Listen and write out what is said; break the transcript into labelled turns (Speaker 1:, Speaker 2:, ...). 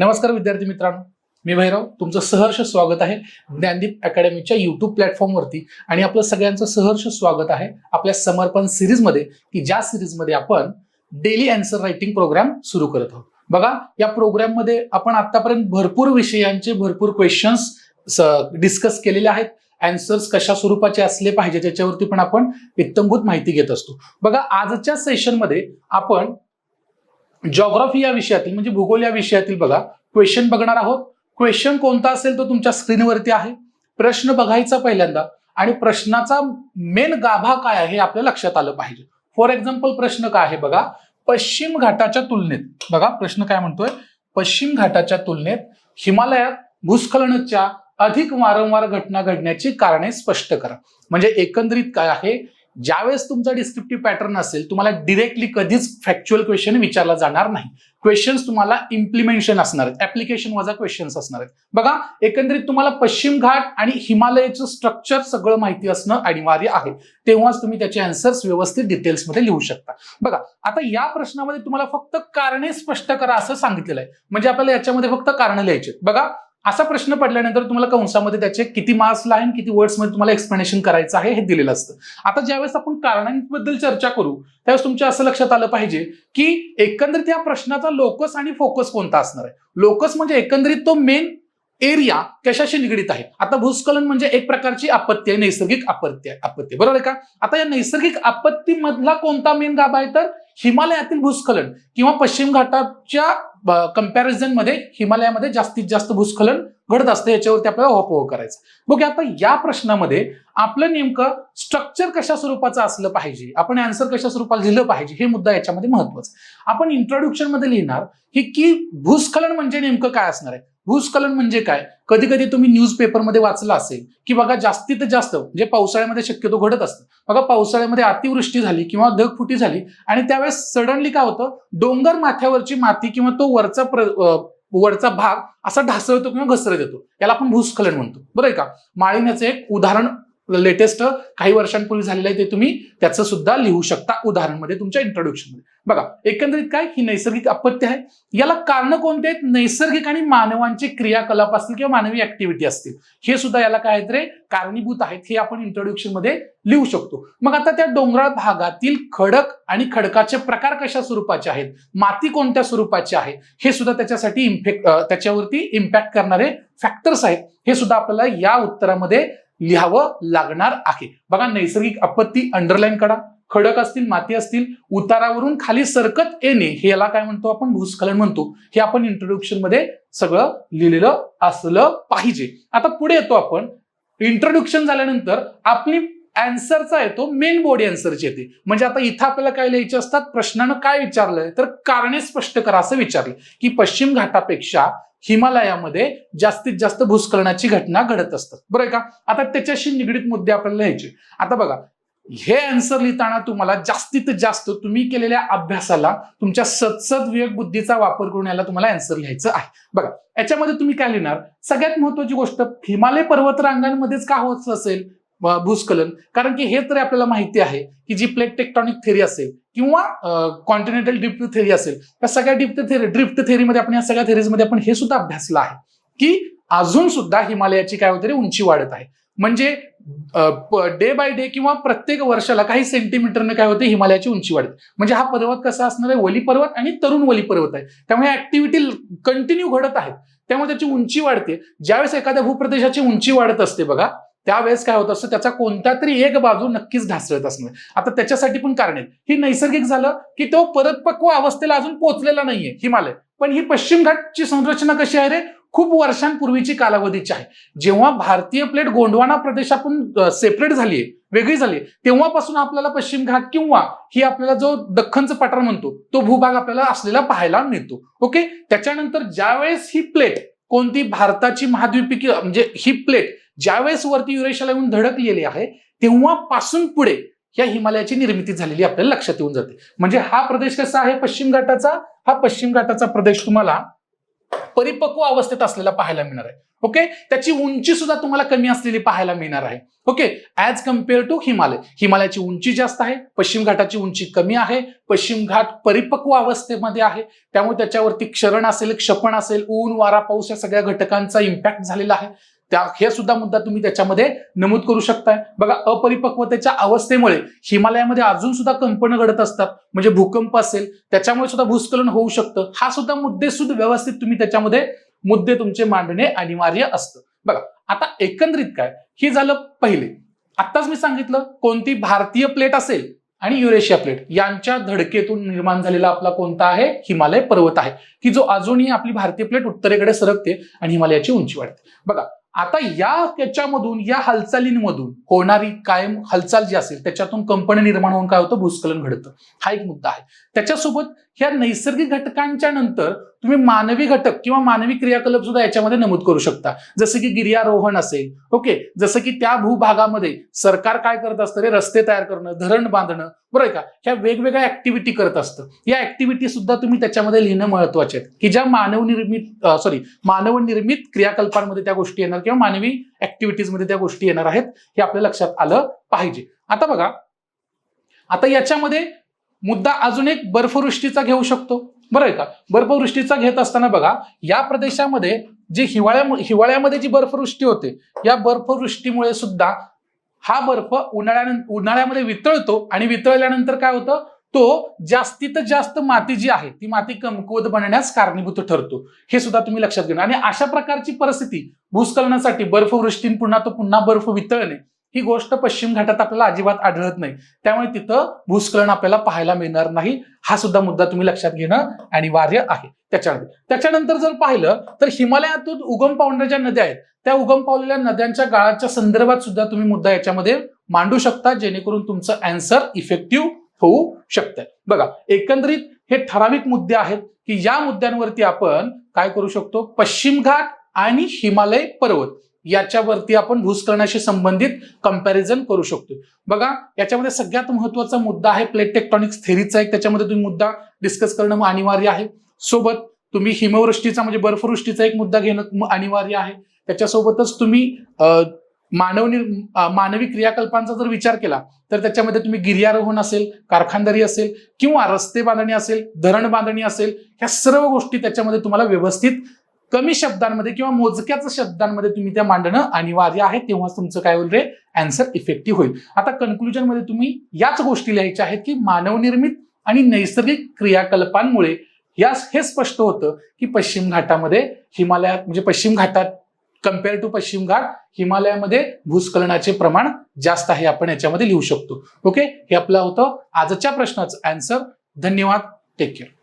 Speaker 1: नमस्कार विद्यार्थी मित्रांनो, मी भैरव तुमचं सहर्ष स्वागत आहे ज्ञानदीप अकॅडमीच्या युट्यूब प्लॅटफॉर्मवरती. आणि आपलं सगळ्यांचं सहर्ष स्वागत आहे आपल्या समर्पण सिरीजमध्ये, की ज्या सिरीजमध्ये आपण डेली अँसर रायटिंग प्रोग्राम सुरू करत आहोत. बघा, या प्रोग्राममध्ये आपण आतापर्यंत भरपूर विषयांचे भरपूर क्वेश्चन्स डिस्कस केलेले आहेत. अँसर्स कशा स्वरूपाचे असले पाहिजे त्याच्यावरती पण आपण इत्थंभूत माहिती घेत असतो. बघा, आजच्या सेशनमध्ये आपण जॉग्राफी या विषयातील म्हणजे भूगोल या विषयातील बघा क्वेश्चन बघणार आहोत. क्वेश्चन कोणता असेल तो तुमच्या स्क्रीनवरती आहे. प्रश्न बघायचा पहिल्यांदा आणि प्रश्नाचा मेन गाभा काय आहे हे आपल्या लक्षात आलं पाहिजे. फॉर एक्झाम्पल प्रश्न काय आहे बघा, पश्चिम घाटाच्या तुलनेत, बघा प्रश्न काय म्हणतोय, पश्चिम घाटाच्या तुलनेत हिमालयात भूस्खलनाच्या अधिक वारंवार घटना घडण्याची कारणे स्पष्ट करा. म्हणजे एकंदरीत काय आहे, ज्यावेळेस तुमचा डिस्क्रिप्टिव्ह पॅटर्न असेल तुम्हाला डिरेक्टली कधीच फॅक्च्युअल क्वेश्चन विचारला जाणार नाही. क्वेश्चन्स तुम्हाला इम्प्लिमेंटेशन असणार आहेत, ऍप्लिकेशन वजा क्वेश्चन्स असणार आहेत. बघा, एकंदरीत तुम्हाला पश्चिम घाट आणि हिमालयाचं स्ट्रक्चर सगळं माहिती असणं अनिवार्य आहे, तेव्हाच तुम्ही त्याचे आन्सर्स व्यवस्थित डिटेल्समध्ये लिहू शकता. बघा, आता या प्रश्नामध्ये तुम्हाला फक्त कारणे स्पष्ट करा असं सांगितलेलं आहे. म्हणजे आपल्याला याच्यामध्ये फक्त कारण लिहायचे. बघा, असा प्रश्न पडल्यानंतर तुम्हाला कंसामध्ये त्याचे किती मार्क्स लाईन किती वर्ड्स मध्ये तुम्हाला एक्सप्लेनेशन करायचं आहे हे दिलेलं असतं. आता ज्यावेळेस आपण कारणांबद्दल चर्चा करू त्यावेळेस तुमच्या असं लक्षात आलं पाहिजे की एकंदरीत या प्रश्नाचा लोकस आणि फोकस कोणता असणार आहे. लोकस म्हणजे एकंदरीत तो मेन एरिया कशाशी निगडीत आहे. आता भूस्खलन म्हणजे एक प्रकारची आपत्ती आहे, नैसर्गिक आपत्ती बरोबर आहे का. आता या नैसर्गिक आपत्ती मधला कोणता मेन गाभा आहे तर हिमालयातील भूस्खलन किंवा पश्चिम घाटाच्या कंपॅरिझन मध्ये हिमालयामध्ये जास्तीत जास्त भूस्खलन घडत असतं, याच्यावरती आपल्याला होप करायचं. बघूया, आता या प्रश्नामध्ये आपलं नेमकं स्ट्रक्चर कशा स्वरूपाचं असलं पाहिजे, आपण आन्सर कशा स्वरूपात लिहिलं पाहिजे हे मुद्दा याच्यामध्ये महत्वाचा. आपण इंट्रोडक्शन मध्ये लिहिणार की भूस्खलन म्हणजे नेमकं काय असणार आहे. भूस्खलन म्हणजे काय, कधी कधी तुम्ही न्यूज पेपरमध्ये वाचलं असेल की बघा जास्तीत जास्त म्हणजे पावसाळ्यामध्ये शक्यतो घडत असतं. बघा, पावसाळ्यामध्ये अतिवृष्टी झाली किंवा ढगफुटी झाली आणि त्यावेळेस सडनली काय होतं, डोंगर माथ्यावरची माती किंवा तो वरचा भाग असा ढासळतो किंवा घसरत येतो, याला आपण भूस्खलन म्हणतो. बरोबर आहे का. माळिण्याचं एक उदाहरण लेटेस्ट काही वर्षांपूर्वी झालेलं आहे, ते तुम्ही त्याचं सुद्धा लिहू शकता उदाहरण मध्ये तुमच्या इंट्रोडक्शन मध्ये. बघा, एकंदरीत काय, ही नैसर्गिक आपत्ती आहे. याला कारण कोणते आहेत, नैसर्गिक आणि मानवांचे क्रियाकलाप असतील किंवा मानवी ऍक्टिव्हिटी असतील, हे सुद्धा याला काय आहेत रे, कारणीभूत आहेत, हे आपण इंट्रोडक्शन मध्ये लिहू शकतो. मग आता त्या डोंगराळ भागातील खडक आणि खडकाचे प्रकार कशा स्वरूपाचे आहेत, माती कोणत्या स्वरूपाची आहे, हे सुद्धा त्याच्यासाठी त्याच्यावरती इम्पॅक्ट करणारे फॅक्टर्स आहेत, हे सुद्धा आपल्याला या उत्तरामध्ये लिहावं लागणार आहे. बघा, नैसर्गिक आपत्ती अंडरलाईन करा, खडक असतील, माती असतील, उतारावरून खाली सरकत येणे, हे याला काय म्हणतो आपण, भूस्खलन म्हणतो. हे आपण इंट्रोडक्शन मध्ये सगळं लिहिलेलं असलं पाहिजे. आता पुढे येतो आपण. इंट्रोडक्शन झाल्यानंतर आपली आन्सरचा येतो मेन बॉडी आन्सरची येते. म्हणजे आता इथं आपल्याला काय लिहायचे असतात, प्रश्नानं काय विचारलंय तर कारणे स्पष्ट करा असं विचारलं की पश्चिम घाटापेक्षा हिमालयामध्ये जास्तीत जास्त भूस्खलनाची घटना घडत असतात. बरं आहे का. आता त्याच्याशी निगडीत मुद्दे आपल्याला लिहायचे. आता बघा, हे आन्सर लिहिताना तुम्हाला जास्तीत जास्त तुम्ही केलेल्या अभ्यासाला तुमच्या सदसद विवेक बुद्धीचा वापर करून याला तुम्हाला आन्सर लिहायचं आहे. बघा, याच्यामध्ये तुम्ही काय लिहिणार, सगळ्यात महत्वाची गोष्ट, हिमालय पर्वत रांगांमध्येच का होत असेल भूस्खलन, कारण की हे तरी आपल्याला माहिती आहे की जी प्लेट टेक्टॉनिक थेरी असेल किंवा कॉन्टिनेंटल ड्रिफ्ट थेरी असेल, त्या सगळ्या ड्रिफ्ट थेरीमध्ये आपण या सगळ्या थेरीजमध्ये आपण हे सुद्धा अभ्यासलं आहे की अजून सुद्धा हिमालयाची काय होते, उंची वाढत आहे. म्हणजे डे बाय डे किंवा प्रत्येक वर्षाला काही सेंटीमीटरने काय होते, हिमालयाची उंची वाढते. म्हणजे हा पर्वत कसा असणार आहे, वली पर्वत आणि तरुण वली पर्वत आहे, त्यामुळे ऍक्टिव्हिटी कंटिन्यू घडत आहेत, त्यामुळे त्याची उंची वाढते. ज्यावेळेस एखाद्या भूप्रदेशाची उंची वाढत असते बघा, त्यावेळेस काय होत असतं, त्याचा कोणत्या तरी एक बाजू नक्कीच ढासळत असणार. आता त्याच्यासाठी पण कारण आहेत. ही नैसर्गिक झालं की तो परिपक्व अवस्थेला अजून पोहोचलेला नाहीये हिमालय, पण ही पश्चिम घाटची संरचना कशी आहे रे, खूप वर्षांपूर्वीची कालावधीची आहे. जेव्हा भारतीय प्लेट गोंडवाना प्रदेशातून सेपरेट झालीये, वेगळी झाली, तेव्हापासून आपल्याला पश्चिम घाट किंवा ही आपल्याला जो दख्खनचं पठार म्हणतो तो भूभाग आपल्याला असलेला पाहायला मिळतो. ओके. त्याच्यानंतर ज्यावेळेस ही प्लेट कोणती भारताची महाद्वीपिकीय म्हणजे ही प्लेट ज्यावेळेस वरती युरेशियाला येऊन धडकलेली आहे, तेव्हापासून पुढे या हिमालयाची निर्मिती झालेली आपल्याला लक्षात येऊन जाते. म्हणजे हा प्रदेश कसा आहे पश्चिम घाटाचा, हा पश्चिम घाटाचा प्रदेश तुम्हाला परिपक्व अवस्थेत असलेला पाहायला मिळणार आहे. ओके, त्याची उंची सुद्धा तुम्हाला कमी असलेली पाहायला मिळणार आहे. Okay, as compare to Himalaya, हिमालयाची उंची जास्त आहे, पश्चिम घाटाची उंची कमी आहे. पश्चिम घाट परिपक्व अवस्थेमध्ये आहे, त्यामुळे त्याच्यावरती क्षरण असेल, क्षपण असेल, ऊन, वारा, पाऊस या सगळ्या घटकांचा इम्पॅक्ट झालेला आहे. हे सुद्धा मुद्दा तुम्ही त्याच्यामध्ये नमूद करू शकताय. बघा, अपरिपक्वतेच्या अवस्थेमुळे हिमालयामध्ये अजून सुद्धा कंपनं घडत असतात, म्हणजे भूकंप असेल त्याच्यामुळे सुद्धा भूस्खलन होऊ शकतं. हा सुद्धा मुद्दे सुद्धा व्यवस्थित तुम्ही त्याच्यामध्ये मुद्दे तुमचे मांडणे अनिवार्य असतं. बघा, आता एकंदरीत काय, हे झालं पहिले. आत्ताच मी सांगितलं कोणती भारतीय प्लेट असेल आणि युरेशिया प्लेट यांच्या धडकेतून निर्माण झालेला आपला कोणता आहे, हिमालय पर्वत आहे, की जो अजूनही आपली भारतीय प्लेट उत्तरेकडे सरकते आणि हिमालयाची उंची वाढते. बघा, आता याच्यामधून, या हालचालींमधून होणारी कायम हालचाल जी असेल त्याच्यातून कंपन निर्माण होऊन काय होतं, भूस्खलन घडतं. हा एक मुद्दा आहे. त्याच्यासोबत ह्या नैसर्गिक घटकांच्या नंतर तुम्ही मानवी घटक किंवा मानवी क्रियाकलाप सुद्धा याच्यामध्ये नमूद करू शकता, जसं की गिर्यारोहण असेल. ओके, जसं की त्या भूभागामध्ये सरकार काय करत असतं, रस्ते तयार करणं, धरण बांधणं, बरोबर आहे का, ह्या वेगवेगळ्या ऍक्टिव्हिटी करत असतं. या ऍक्टिव्हिटी सुद्धा तुम्ही त्याच्यामध्ये लिहिणं महत्वाचे आहेत, की ज्या मानवनिर्मित क्रियाकल्पांमध्ये त्या गोष्टी येणार किंवा मानवी ऍक्टिव्हिटीज मध्ये त्या गोष्टी येणार आहेत, हे आपल्या लक्षात आलं पाहिजे. आता बघा, आता याच्यामध्ये मुद्दा अजून एक बर्फवृष्टीचा घेऊ शकतो, बरं आहे का. बर्फवृष्टीचा घेत असताना बघा, या प्रदेशामध्ये जे हिवाळ्यामध्ये जी बर्फवृष्टी होते, या बर्फवृष्टीमुळे सुद्धा हा बर्फ उन्हाळ्यामध्ये वितळतो आणि वितळल्यानंतर काय होतं, तो जास्तीत जास्त माती जी आहे ती माती कमकुवत बनण्यास कारणीभूत ठरतो. हे सुद्धा तुम्ही लक्षात घेणं. आणि अशा प्रकारची परिस्थिती भूस्खलनासाठी, बर्फवृष्टी पुन्हा बर्फ वितळणे, ही गोष्ट पश्चिम घाटात आपल्याला अजिबात आढळत नाही. त्यामुळे तिथं भूस्खलन आपल्याला पाहायला मिळणार नाही. हा सुद्धा मुद्दा तुम्ही लक्षात घेणं अनिवार्य आहे. त्याच्यानंतर जर पाहिलं तर हिमालयातून उगम पावणाऱ्या ज्या नद्या आहेत, त्या उगम पावलेल्या नद्यांच्या गाळाच्या संदर्भात सुद्धा तुम्ही मुद्दा याच्यामध्ये मांडू शकता, जेणेकरून तुमचं आन्सर इफेक्टिव्ह होऊ शकतं. बघा, एकंदरीत हे ठराविक मुद्दे आहेत, की या मुद्द्यांवरती आपण काय करू शकतो, पश्चिम घाट आणि हिमालय पर्वत याच्यावरती आपण भूस्खलनाशी संबंधित कंपॅरिझन करू शकतो. बघा, याच्यामध्ये सगळ्यात महत्वाचा मुद्दा आहे प्लेट टेक्टॉनिक्स थेरीचा एक, त्याच्यामध्ये तुम्ही मुद्दा डिस्कस करणं अनिवार्य आहे. सोबत तुम्ही हिमवृष्टीचा म्हणजे बर्फवृष्टीचा एक मुद्दा घेणं अनिवार्य आहे. त्याच्यासोबतच तुम्ही मानवी क्रियाकल्पांचा जर विचार केला तर त्याच्यामध्ये तुम्ही गिर्यारोहण असेल, कारखानदारी असेल किंवा रस्ते बांधणी असेल, धरण बांधणी असेल, ह्या सर्व गोष्टी त्याच्यामध्ये तुम्हाला व्यवस्थित कमी शब्दांमध्ये किंवा मोजक्याच शब्दांमध्ये तुम्ही त्या मांडणं अनिवार्य आहे. तेव्हाच तुमचं काय होईल रे, आन्सर इफेक्टिव्ह होईल. आता कन्क्लुजन मध्ये तुम्ही याच गोष्टी लिहायच्या आहेत, की मानवनिर्मित आणि नैसर्गिक क्रियाकल्पांमुळे हे स्पष्ट होतं की पश्चिम घाटामध्ये, हिमालयात म्हणजे पश्चिम घाटात कम्पेअर टू पश्चिम घाट, हिमालयामध्ये भूस्खलनाचे प्रमाण जास्त आहे. आपण याच्यामध्ये लिहू शकतो. ओके, हे आपलं होतं आजच्या प्रश्नाचं आन्सर. धन्यवाद, टेक केअर.